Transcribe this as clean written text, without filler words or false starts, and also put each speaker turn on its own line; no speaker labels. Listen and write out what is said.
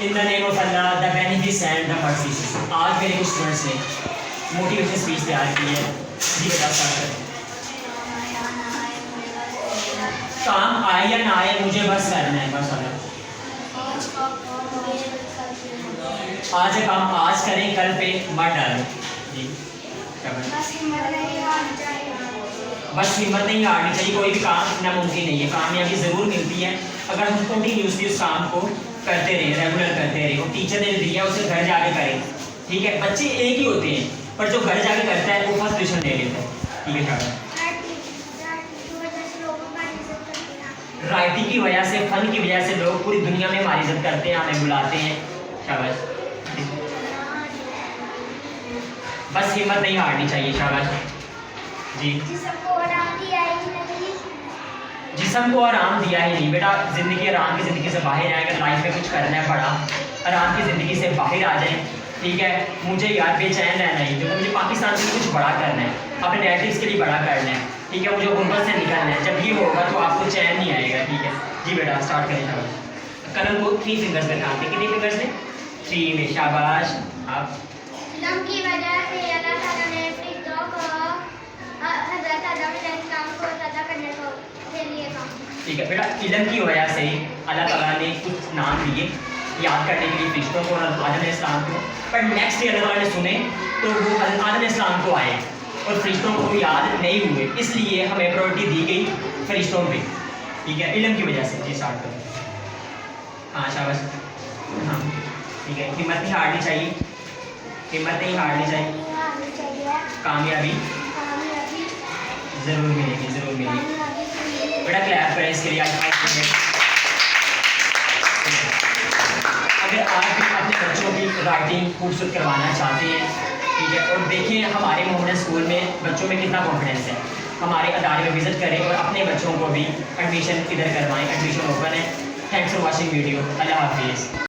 In the name of Allah the beneficent the merciful. आज मेरे कुछ स्टूडेंट्स ने मोटिवेशन स्पीच तैयार की है। जी बेटा स्टार्ट करें। काम आए या ना आए मुझे बस करना है, बस अल्लाह। आज काम आज करें, कल पे मत डालें। जी बस हिम्मत नहीं हारनी चाहिए। कोई भी काम इतना मुमकिन नहीं है, कामयाबी ज़रूर मिलती है अगर हम कंटिन्यूसली उस काम को करते रहें, रेगुलर करते रहें। वो टीचर ने दिया उसे घर जाके करें, ठीक है। बच्चे एक ही होते हैं पर जो घर जाके करता है वो फर्स्ट पोजीशन ले लेता है, ठीक है। राइटिंग की वजह से, फन की वजह से लोग पूरी दुनिया में हमारी इज्जत करते हैं, हमें बुलाते हैं। शाबाश। बस हिम्मत नहीं हारनी चाहिए। शाबाश जी। जिस्म को आराम दिया ही नहीं बेटा। ज़िंदगी आराम की ज़िंदगी से बाहर आए। अगर लाइफ में कुछ करना है बड़ा, आराम की ज़िंदगी से बाहर आ जाए, ठीक है। मुझे यार बेचैन रहना है क्योंकि मुझे पाकिस्तान के लिए कुछ बड़ा करना है, अपने नेटिव्स के लिए बड़ा करना है, ठीक है। मुझे गुर्बत से निकलना है। जब ये होगा तो आपको चैन नहीं आएगा, ठीक है जी बेटा स्टार्ट करें। शाबाश। कलम को 3 फिंगर्स में काटते। कितने फिंगर्स में? 3 में। शाबाश। आप
की वजह से अल्लाह ताला ने फरिश्तों को हज़रत आदम अलैहिस्सलाम को सजदा करने को के लिए कहा,
ठीक है बेटा। इल्म की वजह से अल्लाह ताला ने कुछ नाम दिए याद करने के लिए फरिश्तों को और आदम अलैहिस्सलाम को। पर नेक्स्ट डे अल्लाह ताला ने सुने तो वो आदम अलैहिस्सलाम को आए और फरिश्तों को याद नहीं हुए, इसलिए हमें प्रायोरिटी दी गई फरिश्तों पे, ठीक है। इल्म की वजह से। जी स्टार्ट करें। हाँ शाबाश। हाँ ठीक है। हिम्मत नहीं हारनी चाहिए, हिम्मत नहीं हारनी चाहिए। कामयाबी ज़रूर मिलेगी, ज़रूर मिलेगी। बेटा क्लैप करें इसके लिए। अगर आप भी अपने बच्चों की राइटिंग खूबसूरत करवाना चाहते हैं, ठीक है, और देखिए हमारे मोहम्मद स्कूल में बच्चों में कितना कॉन्फिडेंस है, हमारे अदारे में विज़िट करें और अपने बच्चों को भी एडमिशन इधर करवाएं। एडमिशन ओपन है। Thanks for watching video. अल्लाह हाफिज़।